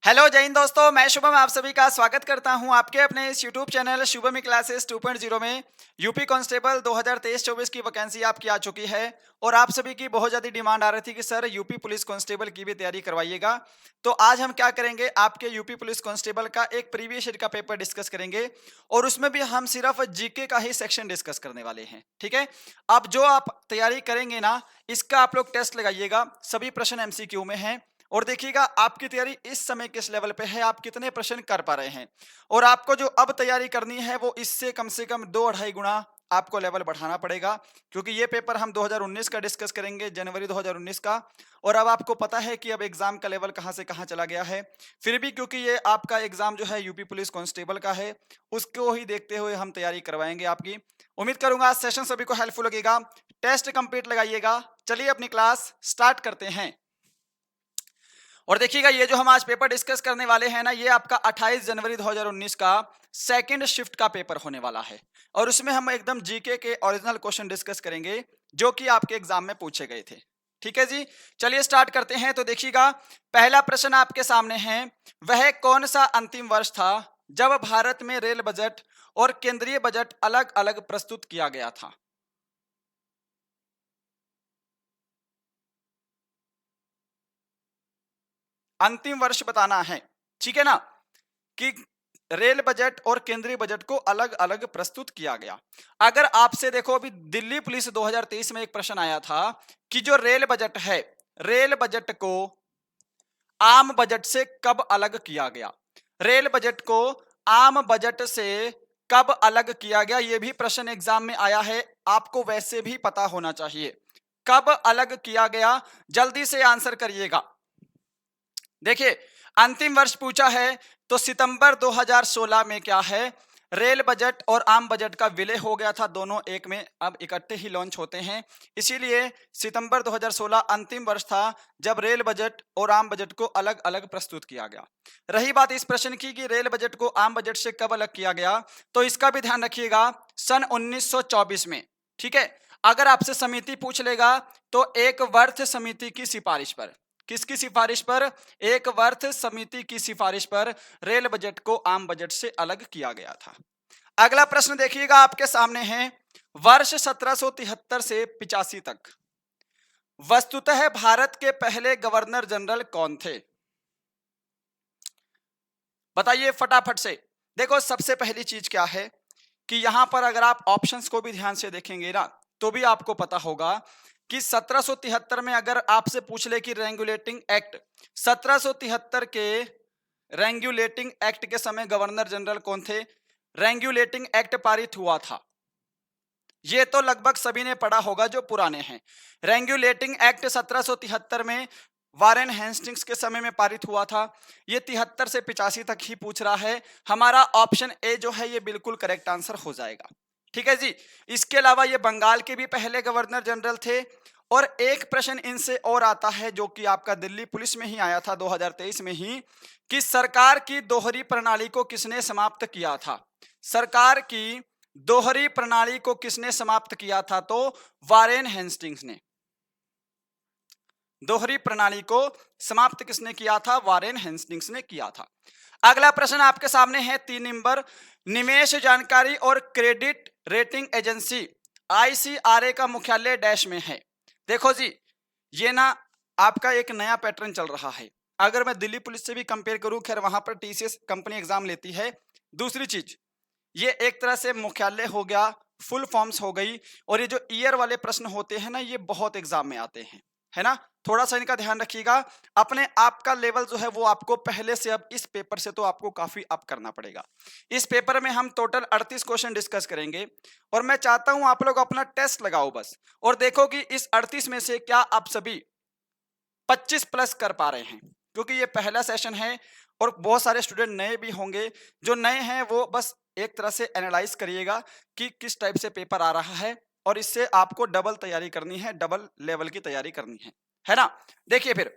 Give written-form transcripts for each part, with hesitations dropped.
Hello जय हिंद दोस्तों, मैं शुभम आप सभी का स्वागत करता हूं आपके अपने इस यूट्यूब चैनल शुभम क्लासेस 2.0 में। यूपी कांस्टेबल 2023-24 की वैकेंसी आपकी आ चुकी है और आप सभी की बहुत ज़्यादा डिमांड आ रही थी कि सर यूपी पुलिस कांस्टेबल की भी तैयारी करवाइएगा। तो आज हम क्या करेंगे, आपके यूपी पुलिस कांस्टेबल का एक प्रीवियस ईयर का पेपर डिस्कस करेंगे और उसमें भी हम सिर्फ जीके का ही सेक्शन डिस्कस करने वाले हैं। ठीक है, अब जो आप तैयारी करेंगे ना, इसका आप लोग टेस्ट लगाइएगा। सभी प्रश्न एमसीक्यू में हैं और देखिएगा आपकी तैयारी इस समय किस लेवल पे है, आप कितने प्रश्न कर पा रहे हैं। और आपको जो अब तैयारी करनी है वो इससे कम से कम 2-2.5 गुना आपको लेवल बढ़ाना पड़ेगा, क्योंकि ये पेपर हम 2019 का डिस्कस करेंगे, जनवरी 2019 का। और अब आपको पता है कि अब एग्जाम का लेवल कहां से कहां चला गया है। फिर भी क्योंकि ये आपका एग्जाम जो है यूपी पुलिस कांस्टेबल का है, उसको ही देखते हुए हम तैयारी करवाएंगे आपकी। उम्मीद करूंगा आज सेशन सभी को हेल्पफुल लगेगा। टेस्ट कंप्लीट लगाइएगा। चलिए अपनी क्लास स्टार्ट करते हैं। और देखिएगा ये जो हम आज पेपर डिस्कस करने वाले हैं ना, ये आपका 28 जनवरी 2019 का सेकंड शिफ्ट का पेपर होने वाला है और उसमें हम एकदम जीके के ओरिजिनल क्वेश्चन डिस्कस करेंगे जो कि आपके एग्जाम में पूछे गए थे। ठीक है जी, चलिए स्टार्ट करते हैं। तो देखिएगा पहला प्रश्न आपके सामने है, वह कौन सा अंतिम वर्ष था जब भारत में रेल बजट और केंद्रीय बजट अलग अलग प्रस्तुत किया गया था। अंतिम वर्ष बताना है, ठीक है ना, कि रेल बजट और केंद्रीय बजट को अलग अलग प्रस्तुत किया गया। अगर आपसे देखो अभी दिल्ली पुलिस 2023 में एक प्रश्न आया था कि जो रेल बजट है, रेल बजट को आम बजट से कब अलग किया गया। रेल बजट को आम बजट से कब अलग किया गया, यह भी प्रश्न एग्जाम में आया है, आपको वैसे भी पता होना चाहिए कब अलग किया गया। जल्दी से आंसर करिएगा। देखिए अंतिम वर्ष पूछा है तो सितंबर 2016 में क्या है, रेल बजट और आम बजट का विलय हो गया था, दोनों एक में अब इकट्ठे ही लॉन्च होते हैं, इसीलिए सितंबर 2016 अंतिम वर्ष था जब रेल बजट और आम बजट को अलग अलग प्रस्तुत किया गया। रही बात इस प्रश्न की कि रेल बजट को आम बजट से कब अलग किया गया, तो इसका भी ध्यान रखिएगा, सन 1924 में। ठीक है, अगर आपसे समिति पूछ लेगा तो एक वर्थ समिति की सिफारिश पर, किसकी सिफारिश पर, एक वर्थ समिति की सिफारिश पर रेल बजट को आम बजट से अलग किया गया था। अगला प्रश्न देखिएगा आपके सामने है, वर्ष 1773 से 85 तक वस्तुतः भारत के पहले गवर्नर जनरल कौन थे। बताइए फटाफट से। देखो सबसे पहली चीज क्या है कि यहां पर अगर आप ऑप्शंस को भी ध्यान से देखेंगे ना, तो भी आपको पता होगा कि 1773 में अगर आपसे पूछ ले कि रेगुलेटिंग एक्ट, 1773 के रेगुलेटिंग एक्ट के समय गवर्नर जनरल कौन थे, रेगुलेटिंग एक्ट पारित हुआ था, ये तो लगभग सभी ने पढ़ा होगा जो पुराने हैं। रेगुलेटिंग एक्ट 1773 में वारेन हेस्टिंग्स के समय में पारित हुआ था। ये 73 से 85 तक ही पूछ रहा है, हमारा ऑप्शन ए जो है ये बिल्कुल करेक्ट आंसर हो जाएगा। ठीक है जी, इसके अलावा ये बंगाल के भी पहले गवर्नर जनरल थे। और एक प्रश्न इनसे और आता है जो कि आपका दिल्ली पुलिस में ही आया था 2023 में ही, कि सरकार की दोहरी प्रणाली को किसने समाप्त किया था। सरकार की दोहरी प्रणाली को किसने समाप्त किया था, तो वारेन हेस्टिंग्स ने। दोहरी प्रणाली को समाप्त किसने किया था, वारेन हेस्टिंग्स ने किया था। अगला प्रश्न आपके सामने है 3 नंबर, निवेश जानकारी और क्रेडिट रेटिंग एजेंसी आईसीआरए का मुख्यालय डैश में है। देखो जी, ये ना आपका एक नया पैटर्न चल रहा है। अगर मैं दिल्ली पुलिस से भी कंपेयर करूं, खैर वहां पर टीसीएस कंपनी एग्जाम लेती है। दूसरी चीज, ये एक तरह से मुख्यालय हो गया, फुल फॉर्म्स हो गई, और ये जो ईयर वाले प्रश्न होते हैं ना, ये बहुत एग्जाम में आते हैं, है ना। थोड़ा सा इनका ध्यान रखिएगा। अपने आप का लेवल जो है वो आपको पहले से अब इस पेपर से तो आपको काफी अप करना पड़ेगा। इस पेपर में हम टोटल 38 क्वेश्चन डिस्कस करेंगे और मैं चाहता हूं आप लोग अपना टेस्ट लगाओ बस, और देखो कि इस 38 में से क्या आप सभी 25 प्लस कर पा रहे हैं, क्योंकि ये पहला सेशन है और बहुत सारे स्टूडेंट नए भी होंगे। जो नए हैं वो बस एक तरह से एनालाइज करिएगा कि किस टाइप से पेपर आ रहा है, और इससे आपको डबल तैयारी करनी है, डबल लेवल की तैयारी करनी है ना। देखिए फिर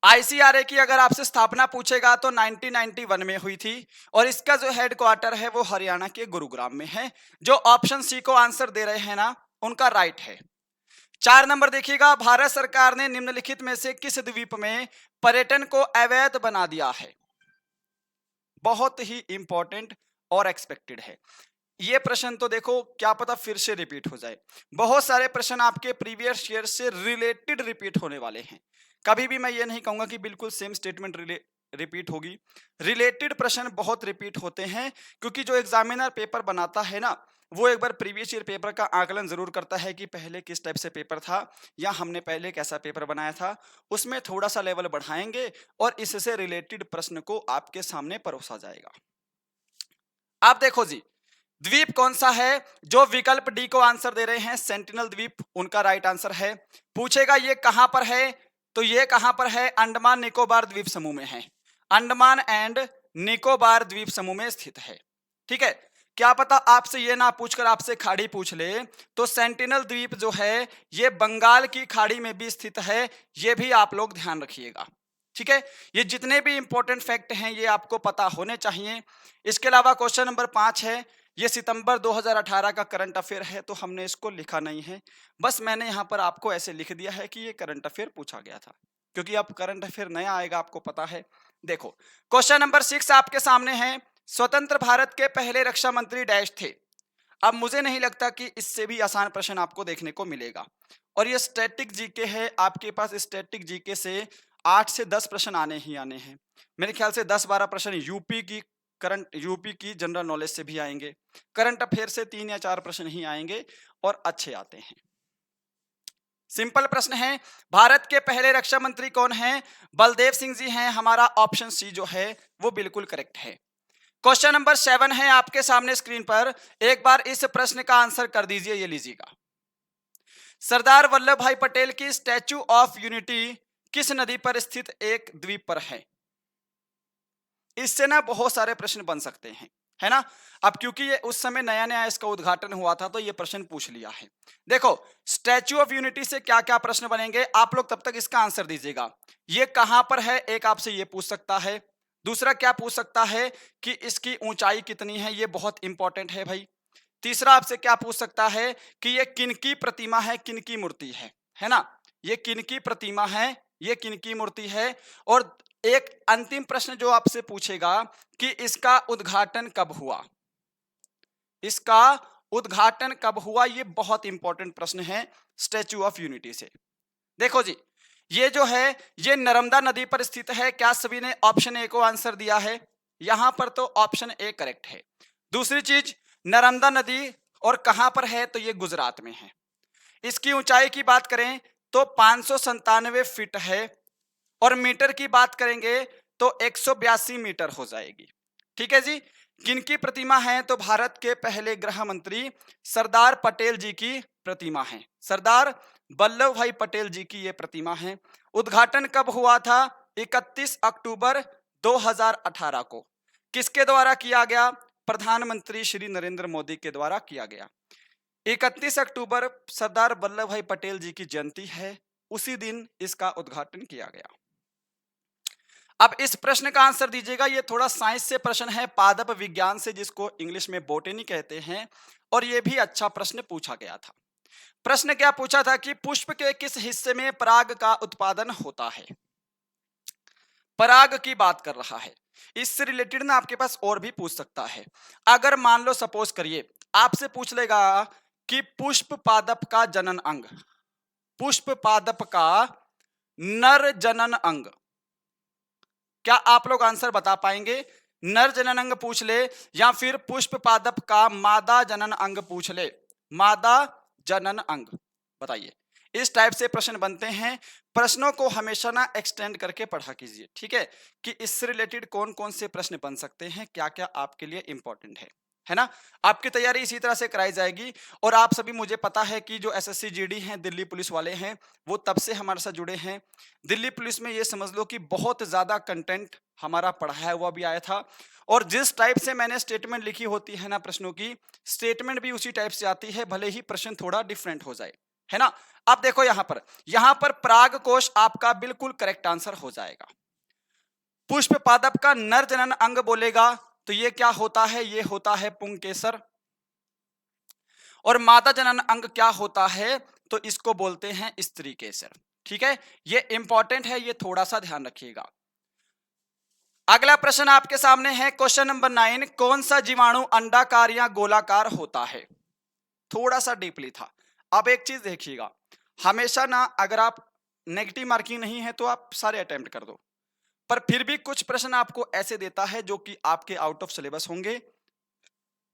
आईसीआरए की अगर आपसे स्थापना पूछेगा तो 1991 में हुई थी और इसका जो हेडक्वार्टर है वो हरियाणा के गुरुग्राम में है। जो ऑप्शन सी को आंसर दे रहे हैं ना, उनका राइट है। 4 नंबर देखिएगा, भारत सरकार ने निम्नलिखित में से किस द्वीप में पर्यटन को अवैध बना दिया है? बहुत ही इंपॉर्टेंट और एक्सपेक्टेड है ये प्रश्न। तो देखो क्या पता फिर से रिपीट हो जाए। बहुत सारे प्रश्न आपके प्रीवियस ईयर से रिलेटेड रिपीट होने वाले हैं। कभी भी मैं ये नहीं कहूंगा कि बिल्कुल सेम स्टेटमेंट रिपीट होगी। रिलेटेड प्रश्न बहुत रिपीट होते हैं क्योंकि जो एग्जामिनर पेपर बनाता है ना, वो एक बार प्रीवियस ईयर पेपर का आकलन जरूर करता है कि पहले किस टाइप से पेपर था या हमने पहले कैसा पेपर बनाया था, उसमें थोड़ा सा लेवल बढ़ाएंगे और इससे रिलेटेड प्रश्न को आपके सामने परोसा जाएगा। आप देखो जी, द्वीप कौन सा है? जो विकल्प डी को आंसर दे रहे हैं सेंटिनल द्वीप, उनका राइट आंसर है। पूछेगा ये कहां पर है, तो ये कहां पर है? अंडमान निकोबार द्वीप समूह में है। अंडमान एंड निकोबार द्वीप समूह में स्थित है। ठीक है, क्या पता आपसे ये ना पूछकर आपसे खाड़ी पूछ ले, तो सेंटिनल द्वीप जो है ये बंगाल की खाड़ी में भी स्थित है, ये भी आप लोग ध्यान रखिएगा। ठीक है, ये जितने भी इंपॉर्टेंट फैक्ट हैं ये आपको पता होने चाहिए। इसके अलावा क्वेश्चन नंबर 5 है, ये सितंबर 2018 का करंट अफेयर है, तो हमने इसको लिखा नहीं है, बस मैंने यहाँ पर आपको ऐसे लिख दिया है कि ये करंट अफेयर पूछा गया था, क्योंकि अब करंट अफेयर नया आएगा आपको पता है। देखो क्वेश्चन नंबर 6 आपके सामने है, स्वतंत्र भारत के पहले रक्षा मंत्री डैश थे। अब मुझे नहीं लगता कि इससे भी आसान प्रश्न आपको देखने को मिलेगा, और ये स्टैटिक जीके है, आपके पास स्टैटिक जीके से 8 से 10 प्रश्न आने ही आने हैं। मेरे ख्याल से 10-12 प्रश्न यूपी की जनरल नॉलेज से भी आएंगे। करंट अफेयर से 3 या 4 प्रश्न ही आएंगे और अच्छे आते हैं। सिंपल प्रश्न है, भारत के पहले रक्षा मंत्री कौन हैं? बलदेव सिंह जी हैं। हमारा ऑप्शन सी जो है वो बिल्कुल करेक्ट है। क्वेश्चन नंबर 7 है आपके सामने स्क्रीन पर, एक बार इस प्रश्न का आंसर कर दीजिए, ये लीजिएगा। सरदार वल्लभ भाई पटेल की स्टैच्यू ऑफ यूनिटी किस नदी पर स्थित एक द्वीप पर है? इससे ना बहुत सारे प्रश्न बन सकते हैं, है ना। अब क्योंकि ये उस समय नया नया इसका उद्घाटन हुआ था तो ये प्रश्न पूछ लिया है। देखो स्टैच्यू ऑफ यूनिटी से क्या क्या प्रश्न बनेंगे, आप लोग तब तक इसका आंसर दीजिएगा। ये कहां पर है, एक आपसे ये पूछ सकता है। दूसरा क्या पूछ सकता है कि इसकी ऊंचाई कितनी है, ये बहुत इंपॉर्टेंट है भाई। तीसरा आपसे क्या पूछ सकता है कि ये किनकी प्रतिमा है, किनकी मूर्ति है ना, ये किनकी प्रतिमा है, ये किनकी मूर्ति है। और एक अंतिम प्रश्न जो आपसे पूछेगा कि इसका उद्घाटन कब हुआ, इसका उद्घाटन कब हुआ, ये बहुत इंपॉर्टेंट प्रश्न है स्टैच्यू ऑफ यूनिटी से। देखो जी, ये जो है ये नर्मदा नदी पर स्थित है। क्या सभी ने ऑप्शन ए को आंसर दिया है? यहां पर तो ऑप्शन ए करेक्ट है। दूसरी चीज, नर्मदा नदी और कहां पर है, तो ये गुजरात में है। इसकी ऊंचाई की बात करें तो 597 फीट है, और मीटर की बात करेंगे तो 182 मीटर हो जाएगी। ठीक है जी, किनकी प्रतिमा है, तो भारत के पहले गृह मंत्री सरदार पटेल जी की प्रतिमा है। सरदार वल्लभ भाई पटेल जी की ये प्रतिमा है। उद्घाटन कब हुआ था? 31 अक्टूबर 2018 को। किसके द्वारा किया गया? प्रधानमंत्री श्री नरेंद्र मोदी के द्वारा किया गया। 31 अक्टूबर सरदार वल्लभ भाई पटेल जी की जयंती है, उसी दिन इसका उद्घाटन किया गया। अब इस प्रश्न का आंसर दीजिएगा। ये थोड़ा साइंस से प्रश्न है, पादप विज्ञान से, जिसको इंग्लिश में बोटेनी कहते हैं, और ये भी अच्छा प्रश्न पूछा गया था। प्रश्न क्या पूछा था कि पुष्प के किस हिस्से में पराग का उत्पादन होता है? पराग की बात कर रहा है। इससे रिलेटेड ना आपके पास और भी पूछ सकता है। अगर मान लो सपोज करिए आपसे पूछ लेगा कि पुष्प पादप का जनन अंग, पुष्प पादप का नर जनन अंग, क्या आप लोग आंसर बता पाएंगे? नर जनन अंग पूछ ले या फिर पुष्प पादप का मादा जनन अंग पूछ ले, मादा जनन अंग, बताइए। इस टाइप से प्रश्न बनते हैं। प्रश्नों को हमेशा ना एक्सटेंड करके पढ़ा कीजिए, ठीक है, कि इससे रिलेटेड कौन कौन से प्रश्न बन सकते हैं, क्या क्या आपके लिए इंपॉर्टेंट है ना। आपकी तैयारी इसी तरह से कराई जाएगी। और आप सभी, मुझे पता है कि जो एसएससी जीडी हैं, दिल्ली पुलिस वाले हैं, वो तब से हमारे साथ जुड़े हैं। दिल्ली पुलिस में ये समझ लो कि बहुत ज्यादा कंटेंट हमारा पढ़ाया हुआ भी आया था, और जिस टाइप से मैंने स्टेटमेंट लिखी होती है ना प्रश्नों की, स्टेटमेंट भी उसी टाइप से आती है, भले ही प्रश्न थोड़ा डिफरेंट हो जाए, है ना। अब देखो यहां पर पराग कोश आपका बिल्कुल करेक्ट आंसर हो जाएगा। पुष्प पादप का नर जनन अंग बोलेगा तो ये क्या होता है? ये होता है पुंकेसर। और मादा जनन अंग क्या होता है? तो इसको बोलते हैं स्त्री केसर। ठीक है, ये इंपॉर्टेंट है, ये थोड़ा सा ध्यान रखिएगा। अगला प्रश्न आपके सामने है क्वेश्चन नंबर 9, कौन सा जीवाणु अंडाकार या गोलाकार होता है? थोड़ा सा डीपली था। अब एक चीज देखिएगा, हमेशा ना अगर आप नेगेटिव मार्किंग नहीं है तो आप सारे अटेम्प्ट कर दो, पर फिर भी कुछ प्रश्न आपको ऐसे देता है जो कि आपके आउट ऑफ सिलेबस होंगे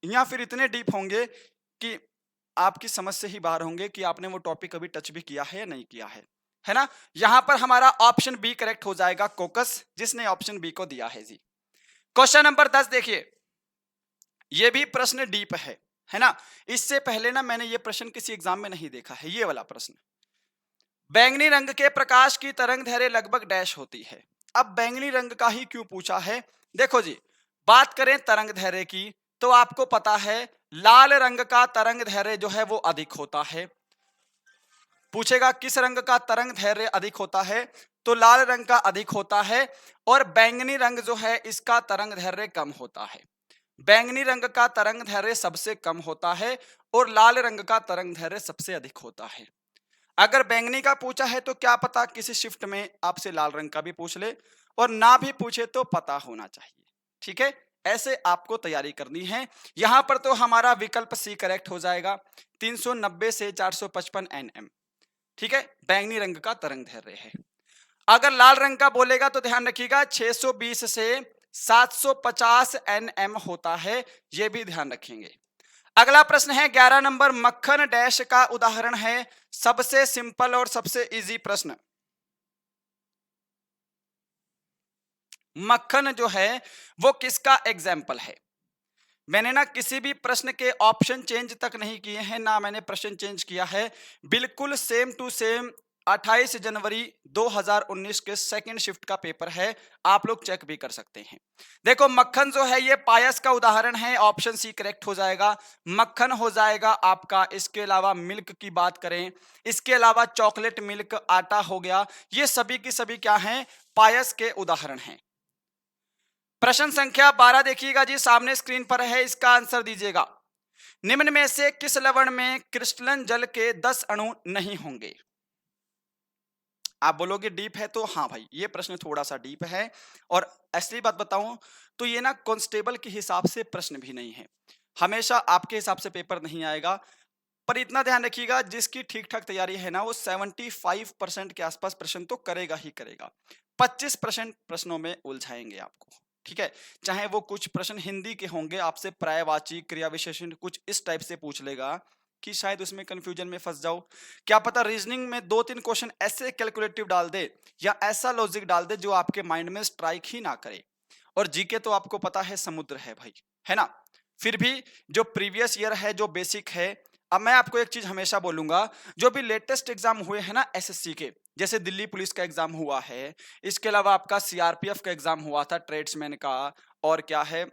या फिर इतने डीप होंगे कि आपकी समझ से ही बाहर होंगे कि आपने वो टॉपिक कभी टच भी किया है या नहीं किया है ना। यहां पर हमारा ऑप्शन बी करेक्ट हो जाएगा, कोकस, जिसने ऑप्शन बी को दिया है जी। क्वेश्चन नंबर 10 देखिए, ये भी प्रश्न डीप है ना। इससे पहले ना मैंने ये प्रश्न किसी एग्जाम में नहीं देखा है। ये वाला प्रश्न, बैंगनी रंग के प्रकाश की तरंग दैर्घ्य लगभग डैश होती है। अब बैंगनी रंग का ही क्यों पूछा है? देखो जी, बात करें तरंग दैर्घ्य की तो आपको पता है लाल रंग का तरंग दैर्घ्य जो है वो अधिक होता है। पूछेगा किस रंग का तरंग दैर्घ्य अधिक होता है, तो लाल रंग का अधिक होता है। और बैंगनी रंग जो है इसका तरंग दैर्घ्य कम होता है। बैंगनी रंग का तरंग दैर्घ्य सबसे कम होता है और लाल रंग का तरंग दैर्घ्य सबसे अधिक होता है। अगर बैंगनी का पूछा है तो क्या पता किसी शिफ्ट में आपसे लाल रंग का भी पूछ ले, और ना भी पूछे तो पता होना चाहिए। ठीक है, ऐसे आपको तैयारी करनी है। यहां पर तो हमारा विकल्प सी करेक्ट हो जाएगा, 390 से 455 nm। ठीक है, बैंगनी रंग का तरंग दैर्घ्य है। अगर लाल रंग का बोलेगा तो ध्यान रखिएगा 620 से 750 nm होता है, यह भी ध्यान रखेंगे। अगला प्रश्न है 11 नंबर, मक्खन डैश का उदाहरण है? सबसे सिंपल और सबसे इजी प्रश्न। मक्खन जो है वो किसका एग्जाम्पल है? मैंने ना किसी भी प्रश्न के ऑप्शन चेंज तक नहीं किए हैं, ना मैंने प्रश्न चेंज किया है, बिल्कुल सेम टू सेम 28 जनवरी 2019 के सेकंड शिफ्ट का पेपर है, आप लोग चेक भी कर सकते हैं। देखो मक्खन जो है ये पायस का उदाहरण है, ऑप्शन सी करेक्ट हो जाएगा, मक्खन हो जाएगा आपका। इसके अलावा मिल्क की बात करें, इसके अलावा चॉकलेट मिल्क, आटा हो गया, ये सभी की सभी क्या हैं? पायस के उदाहरण हैं। प्रश्न संख्या 12 देखिएगा जी, सामने स्क्रीन पर है, इसका आंसर दीजिएगा। निम्न में से किस लवण में क्रिस्टलन जल के 10 अणु नहीं होंगे? आप बोलोगे डीप है, तो हाँ भाई ये प्रश्न थोड़ा सा डीप है, और असली बात बताऊं तो ये ना कांस्टेबल के हिसाब से प्रश्न भी नहीं है, हमेशा आपके हिसाब से पेपर नहीं आएगा। पर इतना ध्यान रखिएगा, जिसकी ठीक ठाक तैयारी है ना वो 75% के आसपास प्रश्न तो करेगा ही करेगा। 25% प्रश्नों में उलझाएंगे आपको। ठीक है, चाहे वो कुछ प्रश्न हिंदी के होंगे, आपसे पर्यायवाची, क्रिया विशेषण कुछ इस टाइप से पूछ लेगा कि शायद उसमें कंफ्यूजन में फंस जाओ। क्या पता रीजनिंग में 2-3 क्वेश्चन ऐसे कैलकुलेटिव डाल दे या ऐसा लॉजिक डाल दे जो आपके माइंड में स्ट्राइक ही ना करे। और जीके तो आपको पता है समुद्र है भाई, है ना। फिर भी जो प्रीवियस ईयर है, जो बेसिक है, अब मैं आपको एक चीज हमेशा बोलूंगा, जो भी लेटेस्ट एग्जाम हुए हैं ना एसएससी के, जैसे दिल्ली पुलिस का एग्जाम हुआ है, इसके अलावा आपका सीआरपीएफ का एग्जाम हुआ था ट्रेड्समैन का, और क्या है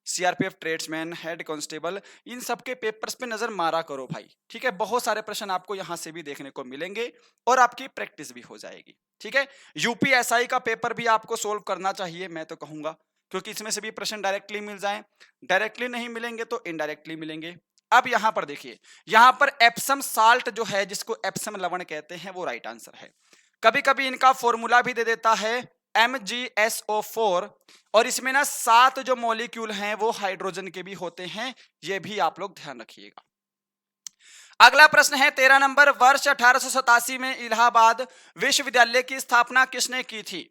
सीआरपीएफ ट्रेड्समैन, हेड कांस्टेबल, इन सब के पेपर्स पे नजर मारा करो भाई। ठीक है, बहुत सारे प्रश्न आपको यहां से भी देखने को मिलेंगे और आपकी प्रैक्टिस भी हो जाएगी। ठीक है, यूपीएसआई का पेपर भी आपको सोल्व करना चाहिए, मैं तो कहूंगा, क्योंकि इसमें से भी प्रश्न डायरेक्टली मिल जाएं, डायरेक्टली नहीं मिलेंगे तो इनडायरेक्टली मिलेंगे। अब यहां पर देखिए, यहां पर एप्सम साल्ट जो है, जिसको एप्सम लवण कहते हैं, वो राइट आंसर है। कभी कभी इनका फॉर्मूला भी दे देता है MgSO4, और इसमें ना 7 जो मॉलिक्यूल हैं वो हाइड्रोजन के भी होते हैं, ये भी आप लोग ध्यान रखिएगा। अगला प्रश्न है 13 नंबर, वर्ष 1887 में इलाहाबाद विश्वविद्यालय की स्थापना किसने की थी?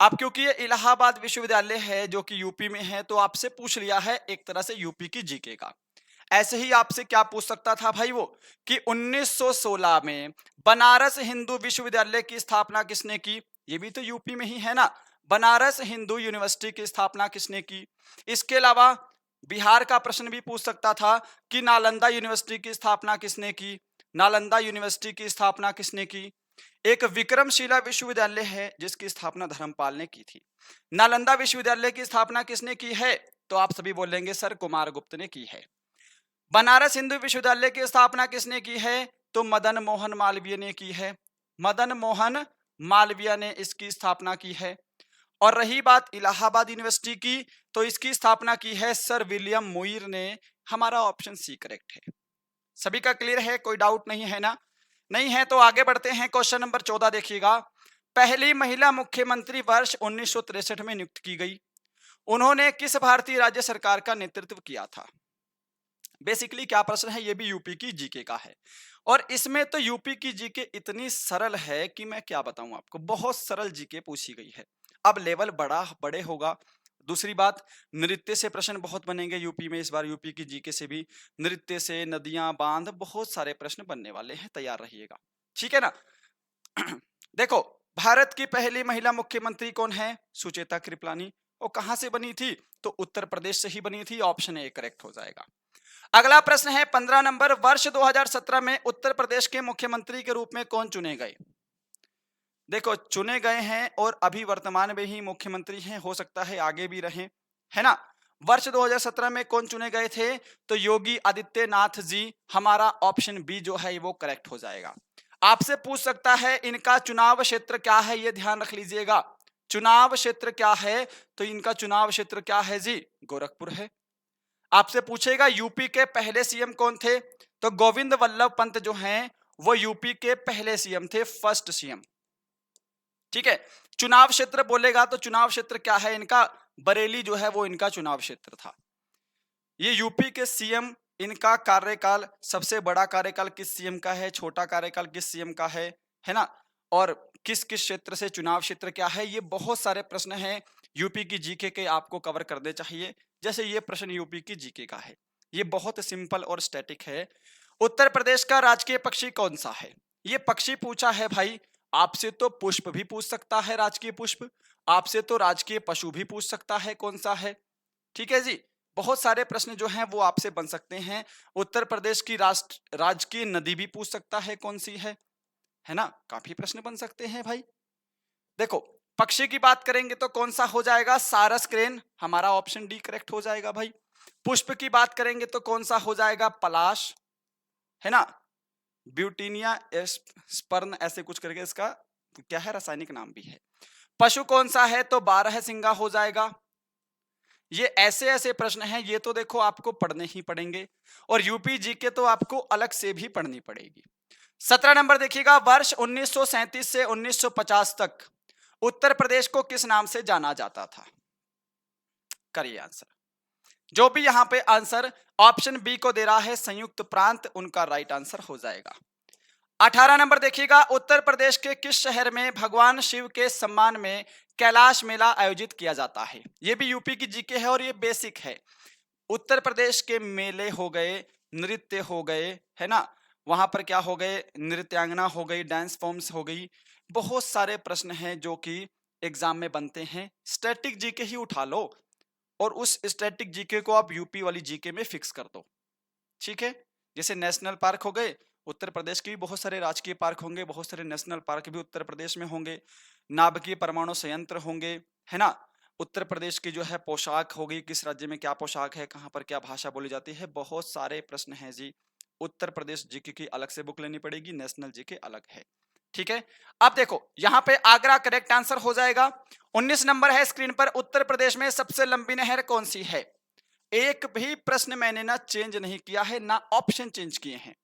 अब क्योंकि ये इलाहाबाद विश्वविद्यालय है जो कि यूपी में है, तो आपसे पूछ लिया है एक तरह से यूपी की जीके का। ऐसे ही आपसे क्या पूछ सकता था भाई वो, कि 1916 में बनारस हिंदू विश्वविद्यालय की स्थापना किसने की? ये भी तो यूपी में ही है ना। बनारस हिंदू यूनिवर्सिटी की स्थापना किसने की? इसके अलावा बिहार का प्रश्न भी पूछ सकता था कि नालंदा यूनिवर्सिटी की स्थापना किसने की? नालंदा यूनिवर्सिटी की स्थापना किसने की? एक विक्रमशिला विश्वविद्यालय है जिसकी स्थापना धर्मपाल ने की थी। नालंदा विश्वविद्यालय की स्थापना किसने की है? तो आप सभी बोलेंगे सर कुमार गुप्त ने की है। बनारस हिंदू विश्वविद्यालय की स्थापना किसने की है? तो मदन मोहन मालवीय ने की है। मदन मोहन मालवीय ने इसकी स्थापना की है। और रही बात इलाहाबाद यूनिवर्सिटी की, तो इसकी स्थापना की है सर विलियम मुइर ने। हमारा ऑप्शन सी करेक्ट है। सभी का क्लियर है, कोई डाउट नहीं है ना? नहीं है तो आगे बढ़ते हैं। क्वेश्चन नंबर 14 देखिएगा। पहली महिला मुख्यमंत्री वर्ष 1963 में नियुक्त की गई। उन्होंने किस भारतीय राज्य सरकार का नेतृत्व किया था? बेसिकली क्या प्रश्न है, ये भी यूपी की जीके का है और इसमें तो यूपी की जीके इतनी सरल है कि मैं क्या बताऊं आपको, बहुत सरल जीके पूछी गई है। अब लेवल बड़े होगा। दूसरी बात, नृत्य से प्रश्न बहुत बनेंगे यूपी में इस बार, यूपी की जीके से भी नृत्य से, नदियां, बांध, बहुत सारे प्रश्न बनने वाले हैं, तैयार रहिएगा, ठीक है ना? देखो, भारत की पहली महिला मुख्यमंत्री कौन है? सुचेता कृपलानी। वो कहां से बनी थी? तो उत्तर प्रदेश से ही बनी थी। ऑप्शन ए करेक्ट हो जाएगा। अगला प्रश्न है 15 नंबर। वर्ष 2017 में उत्तर प्रदेश के मुख्यमंत्री के रूप में कौन चुने गए? देखो, चुने गए हैं और अभी वर्तमान में ही मुख्यमंत्री हैं, हो सकता है आगे भी रहें, है ना? वर्ष 2017 में कौन चुने गए थे? तो योगी आदित्यनाथ जी। हमारा ऑप्शन बी जो है वो करेक्ट हो जाएगा। आपसे पूछ सकता है इनका चुनाव क्षेत्र क्या है, ये ध्यान रख लीजिएगा। चुनाव क्षेत्र क्या है? तो इनका चुनाव क्षेत्र क्या है जी? गोरखपुर है। आपसे पूछेगा यूपी के पहले सीएम कौन थे? तो गोविंद वल्लभ पंत जो हैं वो यूपी के पहले सीएम थे, फर्स्ट सीएम, ठीक है। चुनाव क्षेत्र बोलेगा तो चुनाव क्षेत्र क्या है इनका? बरेली जो है वो इनका चुनाव क्षेत्र था। ये यूपी के सीएम, इनका कार्यकाल, सबसे बड़ा कार्यकाल किस सीएम का है, छोटा कार्यकाल किस सीएम का है ना? और किस किस क्षेत्र से चुनाव क्षेत्र क्या है, ये बहुत सारे प्रश्न हैं यूपी की जीके के, आपको कवर करने चाहिए। जैसे ये प्रश्न यूपी की जीके का है, ये बहुत सिंपल और स्टैटिक है। उत्तर प्रदेश का राजकीय पक्षी कौन सा है? ये पक्षी पूछा है भाई। आपसे तो पुष्प भी पूछ सकता है, राजकीय पुष्प। आपसे तो राजकीय पशु भी पूछ सकता है, कौन सा है, ठीक है जी। बहुत सारे प्रश्न जो हैं वो आपसे बन सकते हैं। उत्तर प्रदेश की राजकीय नदी भी पूछ सकता है, कौन सी है ना? काफी प्रश्न बन सकते हैं भाई। देखो, पक्षी की बात करेंगे तो कौन सा हो जाएगा? सारस क्रेन। हमारा ऑप्शन डी करेक्ट हो जाएगा भाई। पुष्प की बात करेंगे तो कौन सा हो जाएगा? पलाश, है ना? ब्यूटीनिया स्पर्न, ऐसे कुछ करके इसका क्या है, रासायनिक नाम भी है। पशु कौन सा है? तो बारहसिंगा हो जाएगा। ये ऐसे ऐसे प्रश्न हैं, ये तो देखो आपको पढ़ने ही पड़ेंगे और यूपी जीके तो आपको अलग से भी पढ़नी पड़ेगी। 17 नंबर देखिएगा। वर्ष 1937 से 1950 तक उत्तर प्रदेश को किस नाम से जाना जाता था? करिए आंसर। जो भी यहां पे आंसर ऑप्शन बी को दे रहा है, संयुक्त प्रांत, उनका राइट आंसर हो जाएगा। 18 नंबर देखिएगा। उत्तर प्रदेश के किस शहर में भगवान शिव के सम्मान में कैलाश मेला आयोजित किया जाता है? ये भी यूपी की जीके है और ये बेसिक है। उत्तर प्रदेश के मेले हो गए, नृत्य हो गए, है ना? वहां पर क्या हो गए? नृत्यांगना हो गई, डांस फॉर्म्स हो गई। बहुत सारे प्रश्न हैं जो कि एग्जाम में बनते हैं। स्टैटिक जीके ही उठा लो और उस स्टैटिक जीके को आप यूपी वाली जीके में फिक्स कर दो, ठीक है। जैसे नेशनल पार्क हो गए, उत्तर प्रदेश के भी बहुत सारे राजकीय पार्क होंगे, बहुत सारे नेशनल पार्क भी उत्तर प्रदेश में होंगे। नाभिकीय परमाणु संयंत्र होंगे, है ना? उत्तर प्रदेश की जो है पोशाक होगी, किस राज्य में क्या पोशाक है, कहां पर क्या भाषा बोली जाती है, बहुत सारे प्रश्न हैं जी। उत्तर प्रदेश जीके की अलग से बुक लेनी पड़ेगी, नेशनल जीके अलग है, ठीक है। अब देखो यहां पे आगरा करेक्ट आंसर हो जाएगा। 19 नंबर है स्क्रीन पर। उत्तर प्रदेश में सबसे लंबी नहर कौन सी है? एक भी प्रश्न मैंने ना चेंज नहीं किया है, ना ऑप्शन चेंज किए हैं,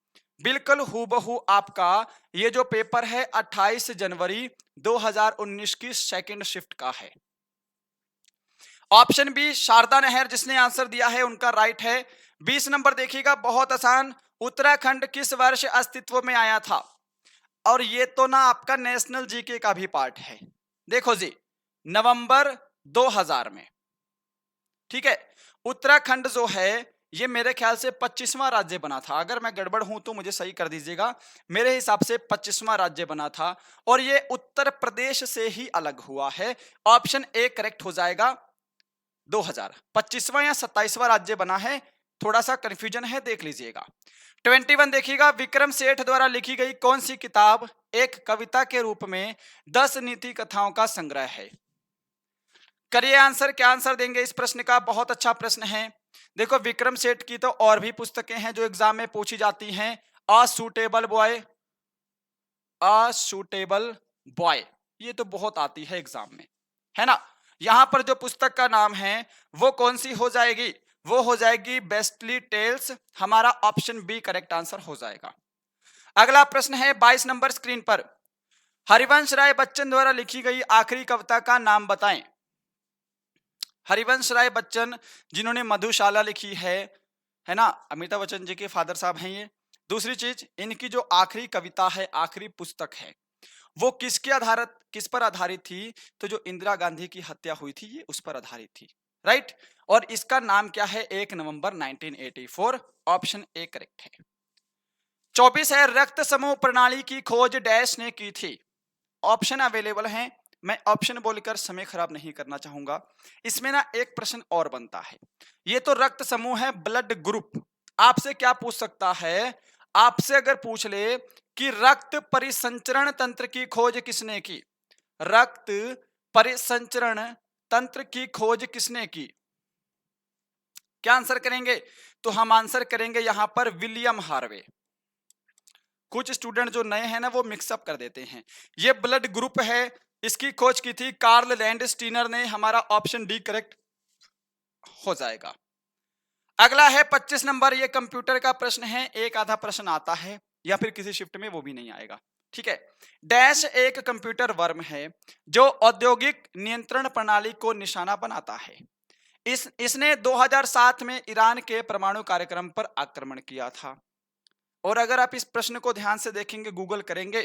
बिल्कुल हूबहू आपका ये जो पेपर है 28 जनवरी 2019 की सेकंड शिफ्ट का है। ऑप्शन बी शारदा नहर, जिसने आंसर दिया है उनका राइट है। 20 नंबर देखिएगा, बहुत आसान। उत्तराखंड किस वर्ष अस्तित्व में आया था? और ये तो ना आपका नेशनल जीके का भी पार्ट है। देखो जी, नवंबर 2000 में, ठीक है। उत्तराखंड जो है ये मेरे ख्याल से 25वां राज्य बना था, अगर मैं गड़बड़ हूं तो मुझे सही कर दीजिएगा। मेरे हिसाब से 25वां राज्य बना था और ये उत्तर प्रदेश से ही अलग हुआ है। ऑप्शन ए करेक्ट हो जाएगा। 2000 25वां या 27वां राज्य बना है, थोड़ा सा कंफ्यूजन है, देख लीजिएगा। 21 देखिएगा। विक्रम सेठ द्वारा लिखी गई कौन सी किताब एक कविता के रूप में 10 नीति कथाओं का संग्रह है? करिए आंसर। क्या आंसर देंगे इस प्रश्न का? बहुत अच्छा प्रश्न है। देखो, विक्रम सेठ की तो और भी पुस्तकें हैं जो एग्जाम में पूछी जाती हैं। A suitable boy, a suitable boy, ये तो बहुत आती है एग्जाम में, है ना? यहां पर जो पुस्तक का नाम है वो कौन सी हो जाएगी? वो हो जाएगी बेस्टली टेल्स। हमारा ऑप्शन बी करेक्ट आंसर हो जाएगा। अगला प्रश्न है 22 नंबर स्क्रीन पर, हरिवंश राय बच्चन द्वारा लिखी गई आखिरी कविता का नाम बताएं। हरिवंश राय बच्चन जिन्होंने मधुशाला लिखी है ना, अमिताभ बच्चन जी के फादर साहब हैं ये। दूसरी चीज, इनकी जो आखिरी कविता है, आखिरी पुस्तक है, वो किस पर आधारित थी? तो जो इंदिरा गांधी की हत्या हुई थी, ये उस पर आधारित थी, राइट। और इसका नाम क्या है? 1 नवंबर 1984। ऑप्शन ए करेक्ट है। 24 है, रक्त समूह प्रणाली की खोज डैश ने की थी। ऑप्शन अवेलेबल हैं, मैं ऑप्शन बोलकर समय खराब नहीं करना चाहूंगा। इसमें ना एक प्रश्न और बनता है, ये तो रक्त समूह है, ब्लड ग्रुप। आपसे क्या पूछ सकता है? आपसे अगर पूछ ले कि रक्त परिसंचरण तंत्र की खोज किसने की, रक्त परिसंचरण तंत्र की खोज किसने की, क्या आंसर करेंगे? तो हम आंसर करेंगे यहां पर विलियम हार्वे। कुछ स्टूडेंट जो नए हैं ना, वो मिक्सअप कर देते हैं। ये ब्लड ग्रुप है, इसकी खोज की थी कार्ल लैंडस्टीनर ने। हमारा ऑप्शन डी करेक्ट हो जाएगा। अगला है 25 नंबर, ये कंप्यूटर का प्रश्न है, एक आधा प्रश्न आता है या फिर किसी शिफ्ट में वो भी नहीं आएगा, ठीक है। डैश एक कंप्यूटर वर्म है जो औद्योगिक नियंत्रण प्रणाली को निशाना बनाता है। इसने 2007 में ईरान के परमाणु कार्यक्रम पर आक्रमण किया था। और अगर आप इस प्रश्न को ध्यान से देखेंगे, गूगल करेंगे,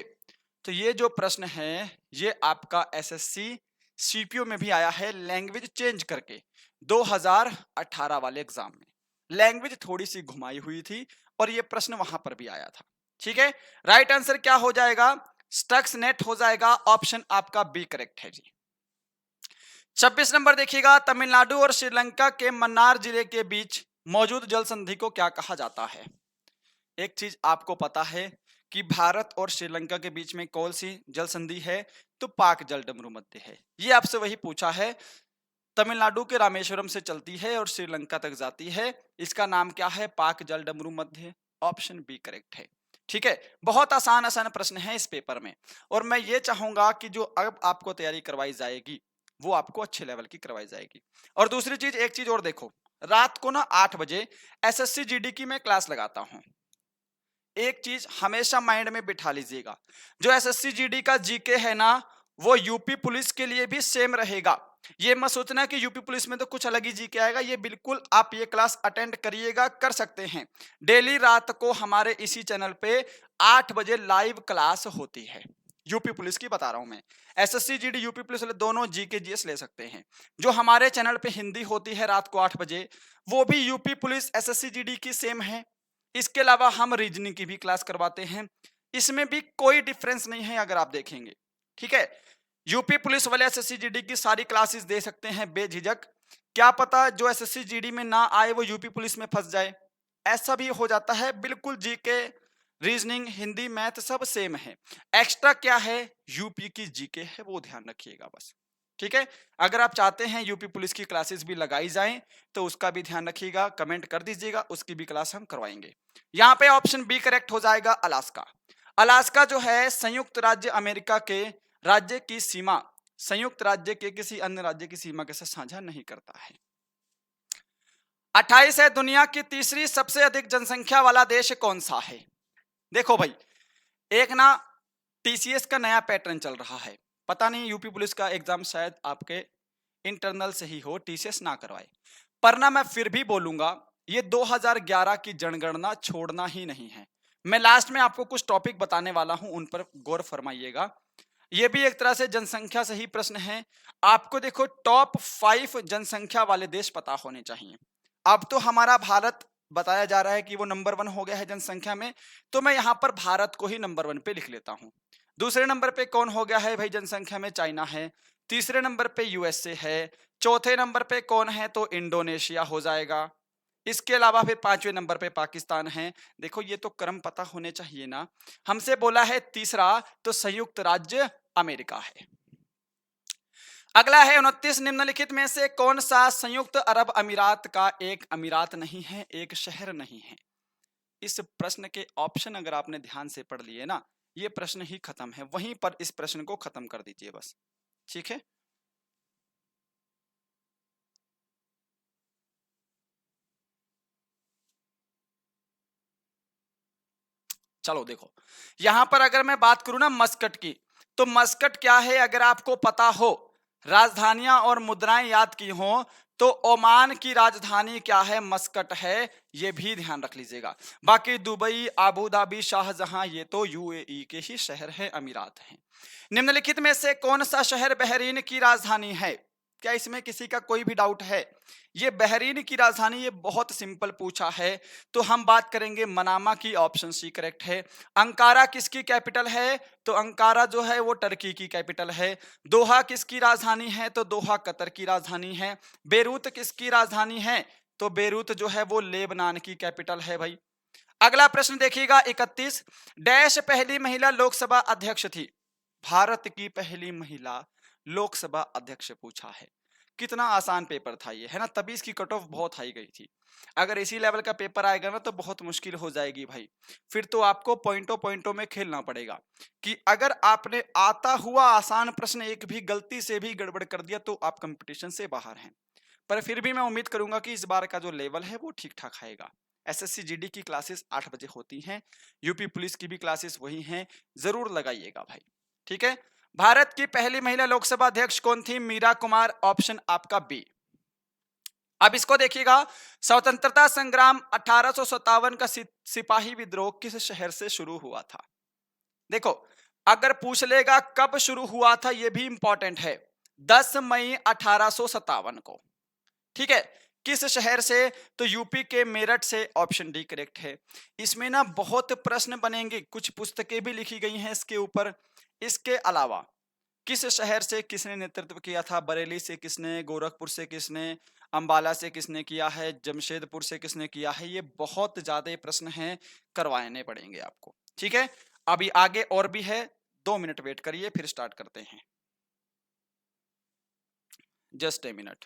तो ये जो प्रश्न है, ये आपका एसएससी सीपीओ में भी आया है, लैंग्वेज चेंज करके 2018 वाले एग्जाम में। लैंग्वेज थोड़ी सी घुमाई हुई थी और ये प्रश्न वहां पर भी आया था, ठीक है। राइट आंसर क्या हो जाएगा? स्टक्सनेट हो जाएगा। ऑप्शन आपका बी करेक्ट है जी। 26 नंबर देखिएगा, तमिलनाडु और श्रीलंका के मन्नार जिले के बीच मौजूद जल संधि को क्या कहा जाता है? एक चीज आपको पता है कि भारत और श्रीलंका के बीच में कौन सी जल संधि है? तो पाक जल डमरू मध्य है। ये आपसे वही पूछा है, तमिलनाडु के रामेश्वरम से चलती है और श्रीलंका तक जाती है। इसका नाम क्या है? पाक जल डमरू मध्य। ऑप्शन बी करेक्ट है, ठीक है। बहुत आसान आसान प्रश्न है इस पेपर में, और मैं ये चाहूंगा कि जो अब आपको तैयारी करवाई जाएगी वो आपको अच्छे लेवल की करवाई जाएगी। और दूसरी चीज, एक चीज और देखो, रात को ना 8 बजे एसएससी जीडी की मैं क्लास लगाता हूं। एक चीज हमेशा माइंड में बिठा लीजिएगा, जो एसएससी जीडी का जीके है ना, वो यूपी पुलिस के लिए भी सेम रहेगा। ये मत सोचना कि यूपी पुलिस में तो कुछ अलग ही जीके आएगा। ये बिल्कुल आप ये क्लास अटेंड करिएगा, कर सकते हैं। डेली रात को हमारे इसी चैनल पे 8 बजे लाइव क्लास होती है। यूपी पुलिस की बता रहा हूं मैं, एसएससी जीडी यूपी पुलिस वाले दोनों जीके जीएस ले सकते हैं। जो हमारे चैनल पे हिंदी होती है रात को 8 बजे, वो भी यूपी पुलिस एसएससी जीडी की सेम है। इसके अलावा हम रीजनिंग की भी क्लास करवाते हैं, इसमें भी कोई डिफरेंस नहीं है अगर आप देखेंगे, ठीक है। यूपी पुलिस वाले एसएससी जीडी की सारी क्लासेस दे सकते हैं बेझिझक। क्या पता जो एसएससी जीडी में ना आए वो यूपी पुलिस में फंस जाए, ऐसा भी हो जाता है। बिल्कुल जीके, रीजनिंग, हिंदी, मैथ सब सेम है। एक्स्ट्रा क्या है? यूपी की जीके है, वो ध्यान रखिएगा बस, ठीक है। अगर आप चाहते हैं यूपी पुलिस की क्लासेस भी लगाई जाएं तो उसका भी ध्यान रखिएगा, कमेंट कर दीजिएगा, उसकी भी क्लास हम करवाएंगे। यहाँ पे ऑप्शन बी करेक्ट हो जाएगा, अलास्का। अलास्का जो है संयुक्त राज्य अमेरिका के राज्य की सीमा संयुक्त राज्य के किसी अन्य राज्य की सीमा के साथ साझा नहीं करता है। 28 है, दुनिया की तीसरी सबसे अधिक जनसंख्या वाला देश कौन सा है? देखो भाई, एक ना टीसीएस का नया पैटर्न चल रहा है, पता नहीं यूपी पुलिस का एग्जाम शायद आपके इंटरनल से ही हो, टीसीएस ना करवाए, पर ना मैं फिर भी बोलूंगा ये 2011 की जनगणना छोड़ना ही नहीं है। मैं लास्ट में आपको कुछ टॉपिक बताने वाला हूं, उन पर गौर फरमाइएगा। ये भी एक तरह से जनसंख्या से ही प्रश्न है। आपको देखो टॉप 5 जनसंख्या वाले देश पता होने चाहिए। अब तो हमारा भारत बताया जा रहा है कि वो नंबर 1 हो गया है जनसंख्या में, तो मैं यहां पर भारत को ही नंबर 1 पे लिख लेता हूं। दूसरे नंबर पे कौन हो गया है भाई जनसंख्या में? चाइना है। तीसरे नंबर पे यूएसए है। चौथे नंबर पे कौन है? तो इंडोनेशिया हो जाएगा। इसके अलावा फिर 5वें नंबर पे पाकिस्तान है। देखो ये तो क्रम पता होने चाहिए ना। हमसे बोला है तीसरा, तो संयुक्त राज्य अमेरिका है। अगला है 29 निम्नलिखित में से कौन सा संयुक्त अरब अमीरात का एक अमीरात नहीं है, एक शहर नहीं है? इस प्रश्न के ऑप्शन अगर आपने ध्यान से पढ़ लिए ना, ये प्रश्न ही खत्म है, वहीं पर इस प्रश्न को खत्म कर दीजिए बस, ठीक है। चलो देखो, यहां पर अगर मैं बात करूं ना मस्कट की, तो मस्कट क्या है अगर आपको पता हो, राजधानियां और मुद्राएं याद की हो, तो ओमान की राजधानी क्या है, मस्कट है, ये भी ध्यान रख लीजिएगा। बाकी दुबई, आबू धाबी, शाहजहां, ये तो यूएई के ही शहर है, अमीरात हैं। निम्नलिखित में से कौन सा शहर बहरीन की राजधानी है? क्या इसमें किसी का कोई भी डाउट है? ये बहरीन की राजधानी, ये बहुत सिंपल पूछा है, तो हम बात करेंगे मनामा की, ऑप्शन सी करेक्ट है। अंकारा किसकी कैपिटल है? तो अंकारा जो है वो टर्की की कैपिटल है। दोहा किसकी राजधानी है? तो दोहा कतर की राजधानी है। बेरूत किसकी राजधानी है? तो बेरूत जो है वो लेबनान की कैपिटल है भाई। अगला प्रश्न देखिएगा 31, डैश पहली महिला लोकसभा अध्यक्ष थी? भारत की पहली महिला लोकसभा अध्यक्ष पूछा है। कितना आसान पेपर था ये, है ना, तभी इसकी कट ऑफ बहुत हाई गई थी। अगर इसी लेवल का पेपर आएगा ना तो बहुत मुश्किल हो जाएगी भाई। फिर तो आपको पॉइंटों पॉइंटों में खेलना पड़ेगा कि अगर आपने आता हुआ आसान प्रश्न एक भी गलती से भी गड़बड़ कर दिया तो आप कंपटीशन से बाहर हैं। पर फिर भी मैं उम्मीद करूंगा कि इस बार का जो लेवल है वो ठीक ठाक आएगा। एसएससी जीडी की क्लासेस 8 बजे होती हैं, यूपी पुलिस की भी क्लासेस वही हैं, जरूर लगाइएगा भाई। ठीक है। भारत की पहली महिला लोकसभा अध्यक्ष कौन थी? मीरा कुमार, ऑप्शन आपका बी। अब इसको देखिएगा, स्वतंत्रता संग्राम 1857 का सिपाही विद्रोह किस शहर से शुरू हुआ था? देखो, अगर पूछ लेगा कब शुरू हुआ था, यह भी इंपॉर्टेंट है। 10 मई 1857 को। ठीक है, किस शहर से? तो यूपी के मेरठ से, ऑप्शन डी करेक्ट है। इसमें ना बहुत प्रश्न बनेंगे, कुछ पुस्तकें भी लिखी गई हैं इसके ऊपर। इसके अलावा किस शहर से किसने नेतृत्व किया था? बरेली से किसने, गोरखपुर से किसने, अंबाला से किसने किया है, जमशेदपुर से किसने किया है? ये बहुत ज्यादा प्रश्न हैं, करवाने पड़ेंगे आपको। ठीक है, अभी आगे और भी है, 2 मिनट वेट करिए फिर स्टार्ट करते हैं। Just a minute.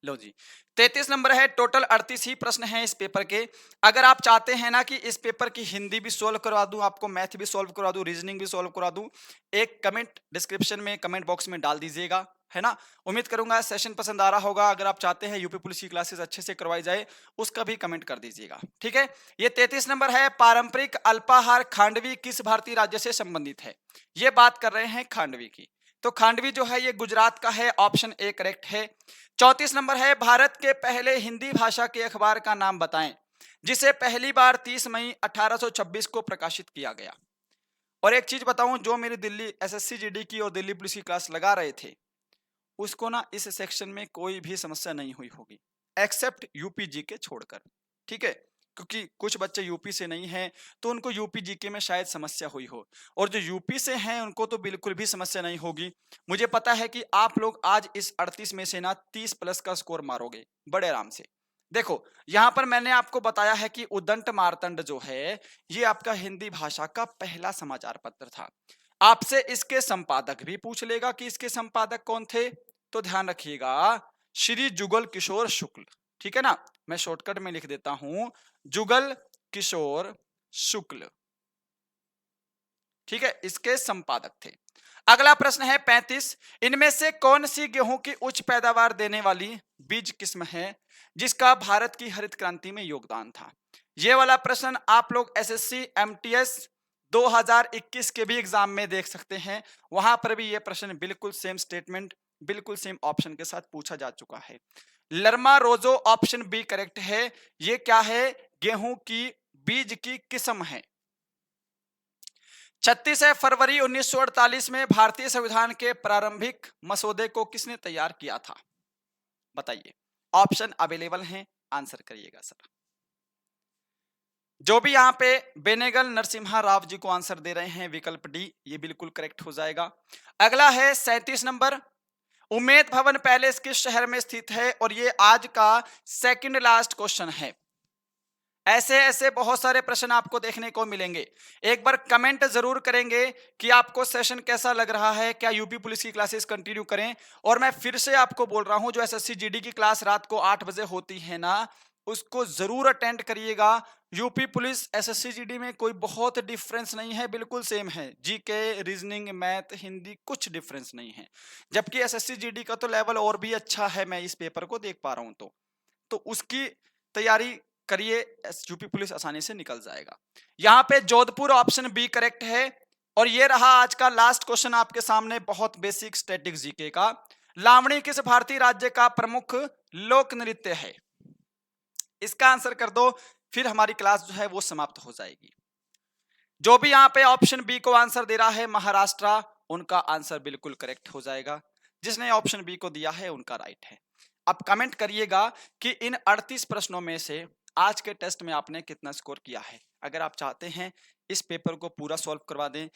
लो जी, 33 नंबर है, टोटल 38 ही प्रश्न हैं इस पेपर के। अगर आप चाहते हैं ना कि इस पेपर की हिंदी भी सॉल्व करवा दूं, आपको मैथ भी सॉल्व करवा दूं, रीजनिंग भी सॉल्व करवा दूं, एक कमेंट डिस्क्रिप्शन में, कमेंट बॉक्स में डाल दीजिएगा, है ना। उम्मीद करूंगा सेशन पसंद आ रहा होगा। अगर आप चाहते हैं यूपी पुलिस की क्लासेस अच्छे से करवाई जाए, उसका भी कमेंट कर दीजिएगा। ठीक है, ये 33 नंबर है, पारंपरिक अल्पाहार खांडवी किस भारतीय राज्य से संबंधित है? ये बात कर रहे हैं खांडवी की, तो खांडवी जो है ये गुजरात का है, ऑप्शन ए करेक्ट है। 34 नंबर है, भारत के पहले हिंदी भाषा के अखबार का नाम बताएं जिसे पहली बार 30 मई 1826 को प्रकाशित किया गया। और एक चीज बताऊं, जो मेरी दिल्ली एसएससी जीडी की और दिल्ली पुलिस की क्लास लगा रहे थे, उसको ना इस सेक्शन में कोई भी समस्या नहीं हुई होगी, एक्सेप्ट यूपी जीके छोड़कर। ठीक है, क्योंकि कुछ बच्चे यूपी से नहीं हैं, तो उनको यूपी जीके में शायद समस्या हुई हो, और जो यूपी से हैं उनको तो बिल्कुल भी समस्या नहीं होगी। मुझे पता है कि आप लोग आज इस 38 में से ना 30 प्लस का स्कोर मारोगे बड़े आराम से। देखो, यहां पर मैंने आपको बताया है कि उदंत मार्तंड जो है ये आपका हिंदी भाषा का पहला समाचार पत्र था। आपसे इसके संपादक भी पूछ लेगा कि इसके संपादक कौन थे, तो ध्यान रखिएगा, श्री जुगल किशोर शुक्ल। ठीक है ना, मैं शॉर्टकट में लिख देता हूं, जुगल किशोर शुक्ल। ठीक है, इसके संपादक थे। अगला प्रश्न है 35, इनमें से कौन सी गेहूं की उच्च पैदावार देने वाली बीज किस्म है जिसका भारत की हरित क्रांति में योगदान था? यह वाला प्रश्न आप लोग एसएससी एमटीएस 2021 के भी एग्जाम में देख सकते हैं, वहां पर भी यह प्रश्न बिल्कुल सेम स्टेटमेंट, बिल्कुल सेम ऑप्शन के साथ पूछा जा चुका है। लर्मा रोजो, ऑप्शन बी करेक्ट है। यह क्या है? गेहूं की बीज की किस्म है। 36 फरवरी 1948 में भारतीय संविधान के प्रारंभिक मसौदे को किसने तैयार किया था? बताइए, ऑप्शन अवेलेबल हैं, आंसर करिएगा सर। जो भी यहां पे बेनेगल नरसिम्हा राव जी को आंसर दे रहे हैं, विकल्प डी, ये बिल्कुल करेक्ट हो जाएगा। अगला है 37 नंबर, उम्मेद भवन पैलेस किस शहर में स्थित है? और ये आज का सेकंड लास्ट क्वेश्चन है। ऐसे ऐसे बहुत सारे प्रश्न आपको देखने को मिलेंगे। एक बार कमेंट जरूर करेंगे कि आपको सेशन कैसा लग रहा है, क्या यूपी पुलिस की क्लासेस कंटिन्यू करें। और मैं फिर से आपको बोल रहा हूं, जो एसएससी जीडी की क्लास रात को 8 बजे होती है ना, उसको जरूर अटेंड करिएगा। यूपी पुलिस एसएससी जीडी में कोई बहुत डिफरेंस नहीं है, बिल्कुल सेम है। जीके, रीजनिंग, मैथ, हिंदी, कुछ डिफरेंस नहीं है। जबकि एसएससी जीडी का तो लेवल और भी अच्छा है, मैं इस पेपर को देख पा रहा हूं, तो उसकी तैयारी करिए, यूपी पुलिस आसानी से निकल जाएगा। यहाँ पे जोधपुर ऑप्शन बी करेक्ट है। और ये रहा आज का लास्ट क्वेश्चन आपके सामने, बहुत बेसिक स्टैटिक जीके का। लावणी किस भारतीय राज्य का प्रमुख लोक नृत्य है? इसका आंसर कर दो, फिर हमारी क्लास जो है वो समाप्त हो जाएगी। जो भी यहाँ पे ऑप्शन बी को आंसर दे रहा है महाराष्ट्र, उनका आंसर बिल्कुल करेक्ट हो जाएगा। जिसने ऑप्शन बी को दिया है उनका राइट है। अब कमेंट करिएगा कि इन 38 प्रश्नों में से आज के टेस्ट में आपने कितना स्कोर किया है। अगर आप चाहते हैं इस पेपर को पूरा सॉल्व करवा दें,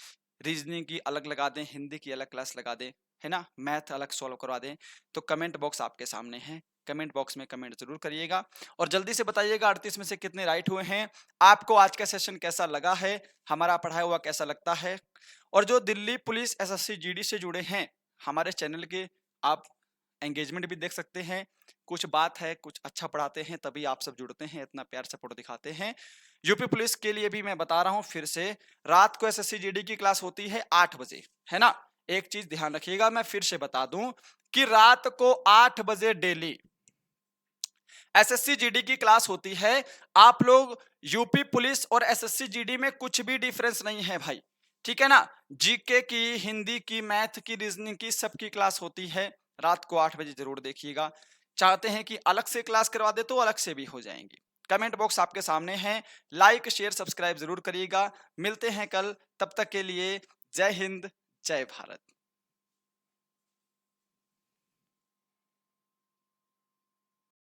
रीजनिंग की अलग लगा दें, हिंदी की अलग क्लास लगा दें, है ना, मैथ अलग सॉल्व करवा दें, तो कमेंट बॉक्स आपके सामने है। कमेंट बॉक्स में कमेंट जरूर करिएगा और जल्दी से बताइएगा 38 में से कितने राइट हुए हैं। आपको आज का सेशन कैसा लगा है, हमारा पढ़ाया हुआ कैसा लगता है। और जो दिल्ली पुलिस एसएससी जीडी से जुड़े हैं, हमारे चैनल के आप एंगेजमेंट भी देख सकते हैं। कुछ बात है, कुछ अच्छा पढ़ाते हैं, तभी आप सब जुड़ते हैं, इतना प्यार सपोर्ट दिखाते हैं। यूपी पुलिस के लिए भी मैं बता रहा हूं फिर से, रात को एसएससी जीडी की क्लास होती है 8 बजे, है ना। एक चीज ध्यान रखिएगा, मैं फिर से बता दूं कि रात को 8 बजे डेली एसएससी जीडी की क्लास होती है। आप लोग यूपी पुलिस और एसएससी जीडी में कुछ भी डिफरेंस नहीं है भाई, ठीक है ना। जीके की, हिंदी की, मैथ की, रीजनिंग की, सबकी क्लास होती है। रात को 8 बजे जरूर देखिएगा। चाहते हैं कि अलग से क्लास करवा दे तो अलग से भी हो जाएंगी। कमेंट बॉक्स आपके सामने है, लाइक शेयर सब्सक्राइब जरूर करिएगा। मिलते हैं कल, तब तक के लिए जय हिंद, जय भारत।